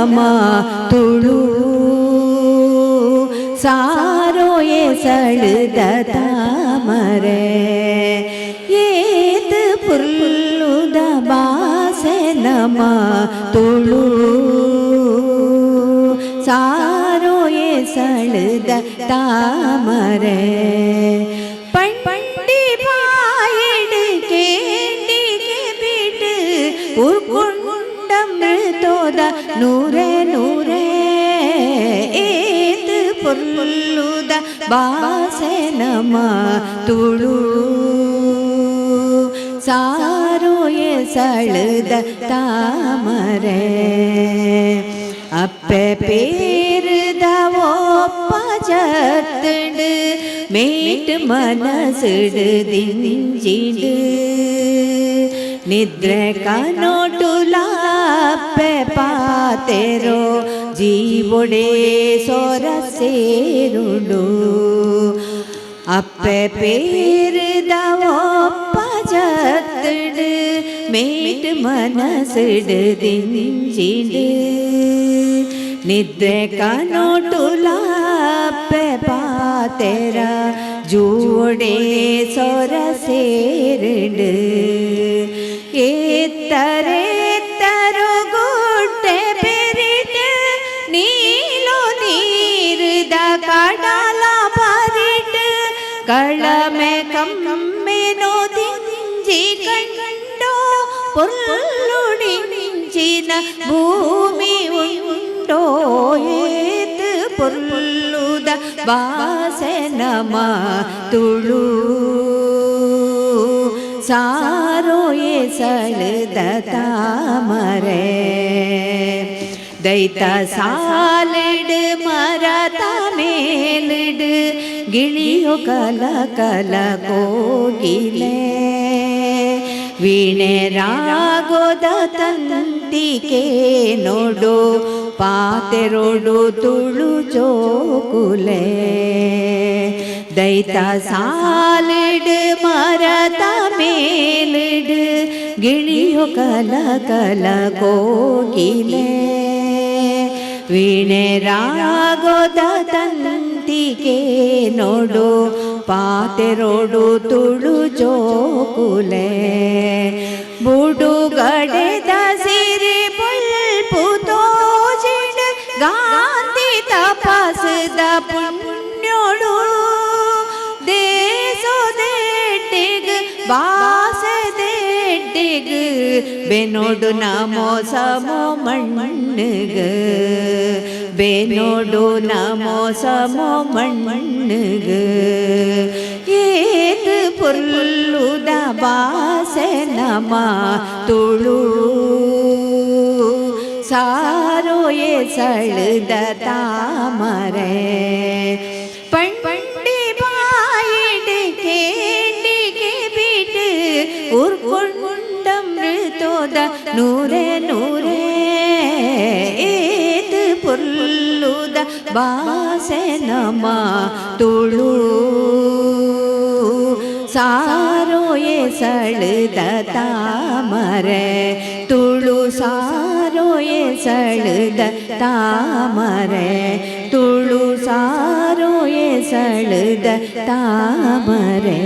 ನಮ ತುಳು ಸಾರೋ ಏ ಸಳುದ ತಾಮರೆ ಏತ್ ಪುರ್ಲುದ ಬಾಸೆ ನಮ ತುಳು ಸಾರೋ ಏ ಸಳುದ ತಾಮರೆ ಪಂಡಿ ಬಾಯಿಡು ಕೇಂಡಿಗೆ ಬಿಟ್ಟು ಉರ್ಕೊಂಡ ಮೃತೋದ ನೂರೇ ನೂರೇ ಏತ್ ಪುರ್ಲುದ ಬಾಸೆ ನಮ ತುಳು ಸಾರೋ ಏ ಸಳುದ ತಾಮರೆ ಅಪ್ಪೆ ಪೇರುದ ಒಪ್ಪ ಜತ್ತಡು ಮೇಟ್ ಮನಸುಡು ದಿಂಜಿಡು ನಿದ್ರೆ ಕನೋಟುಲಾಪ್ಪೆ ಪಾತೆರೋ ಜೀವೊಡೆ ಸೊರ ಸೇರುಡು ಅಪ್ಪೆ ಪೇರುದ ಒಪ್ಪ ಜತ್ತಡು ಮೇಟ್ ಮನಸುಡು ದಿಂಜಿಡು ನಿದ್ರೆ ಕನೋಟುಲಾಪ್ಪೆ ಪಾತೆರ ಜೂಡೆ ಸೊರ ಸೇರುಡು ಏತ್ತರೇತ್ತರು ಗುಡ್ಡೆ ಪೆರಿಟ್ ನೀಲೋ ನೀರುದ ಕಡಲ ಪರಿಟ್ ಕಳಮೆ ಕಮ್ಮೆನೋ ದಿಂಜಿ ಕಂಡೋ ಪೊರ್ಲುಡಿಂಚಿನ ಭೂಮಿ ಉಂಡೋ ಏತ್ ಪೊರ್ಲುದ ಬಾಸೆ ನಮ ತುಳು ಸಾರೋ ಏ ಸಳುದ ತಾಮರೆ ದೈತ ಸಾಲಿಡು ಮರತ ಮೇಲಿಡು ಗಿಳಿಯೋ ಕಲ ಕಲ ಕೋಗಿಲೆ ವೀಣೆ ರಾಗೋದ ತಂತಿಕೆ ನೋಡು ಪಾತೆರೋಡು ತುಳು ಚೋಕುಲೆ ದೈತ ಸಾಲಿಡು ಮರತ ಮೇಲಿಡು ಗಿಳಿಯೋ ಕಲ ಕಲ ಕೋಗಿಲೆ ವೀಣೆ ರಾಗೋದ ತಂತಿಕೆ ನೋಡು ಪಾತೆರೋಡು ತುಳು ಚೋಕುಲೆ ಬುಡುಗಡೆದ ಸಿರಿ ಪುಲ್ಪು ತೋಜಿಡ್ ಗಾಂಧಿ ತಪಸ್ದ ಪುಣ್ಯೋಳು ದೇಸೋದೆಡ್ಡಿಗ್ ಬಾಸೆದೆಡ್ಡಿಗ್ ಬೆನೋಡು ನಮೋ ಸಮೋ ಮಣ್ಣುಗ ಬೆನೋಡು ನಮೋ ಸಮೋ ಮಣ್ಣುಗ ಏತ್ ಪುರ್ಲುದ ಬಾಸೆ ನಮ ತುಳು ಸಾರೋ ಏ ಸಳುದ ತಾಮರೆ ಪಂಡಿ ಬಾಯಿಡು ಕೇಂಡಿಗೆ ಬಿಟ್ಟು ಉರ್ಕೊಂಡ ಮೃತೋದ ನೂರೇ ನೂರೇ ಏತ್ ಪುರ್ಲುದ ಬಾಸೆ ನಮ ತುಳು ಸಾರೋ ಏ ಸಳುದ ತಾಮರೆ ತುಳು ಸಾರೋ ಏ ಸಳುದ ತಾಮರೆ ತುಳು ಸಾರೋ ಏ ಸಳುದ ತಾಮರೆ.